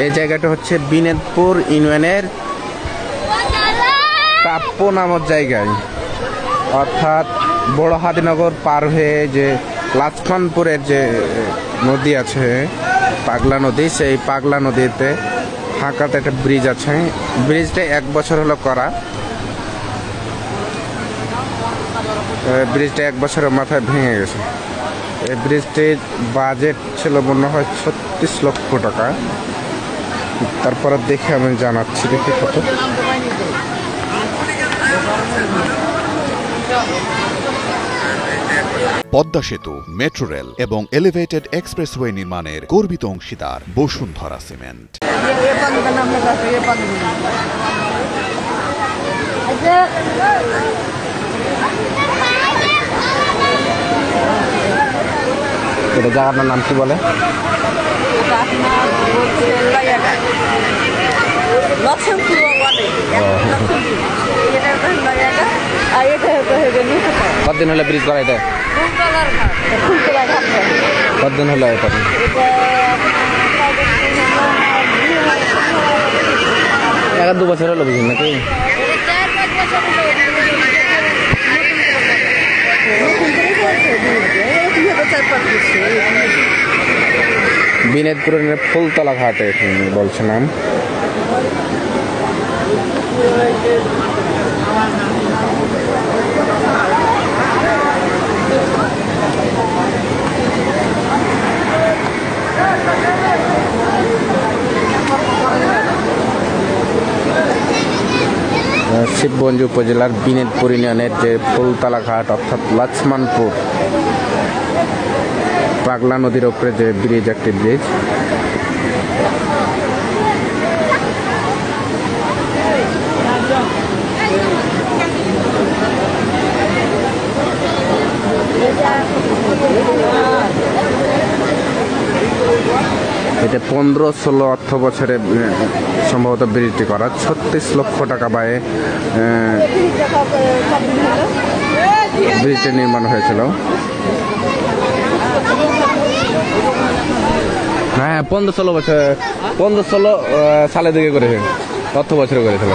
এই জায়গাটা হচ্ছে বিনেদপুর ইউনিয়নের প্রাপ্য নামক জায়গায়, অর্থাৎ বড় হাদিনগর পার হয়ে যে লাচমানপুরের যে নদী আছে পাগলা নদী, সেই পাগলা নদীতে ফাঁকাতে একটা ব্রিজ আছে। ব্রিজটা 1 বছর হলো করা। ব্রিজটা 1 বছরের মাথায় ভেঙে গেছে। এই ব্রিজটির বাজেট ছিল মনে হয় 36 লক্ষ টাকা। তারপরে দেখে আমি জানাচ্ছি, দেখি কত। পদ্মা সেতু, মেট্রো রেল এবং এলিভেটেড এক্সপ্রেসওয়ে নির্মাণের গর্বিত অংশীদার বসুন্ধরা সিমেন্ট। এটা জায়গাটার নাম কি বলে? কতদিন হলে ব্রিজ করা? এটা কতদিন হলো? এটা 1-2 বছর হলো বুঝুন নাকি? বিনেদপুরের ফুলতলা ঘাটে বলছিলাম। শিবগঞ্জ উপজেলার বিনেদপুর ইউনিয়নের যে ফুলতলা ঘাট অর্থাৎ লাচমানপুর পাগলা নদীর উপরে যে ব্রিজ, একটি ব্রিজ। এটা 15-16 অর্থ বছরে সম্ভবত ব্রিজটি করা। 36 লক্ষ টাকা ব্যয়ে ব্রিজটি নির্মাণ হয়েছিল। হ্যাঁ, 15-16 বছর, 15-16 সালের দিকে করেছে, অর্থ বছরে করেছিল।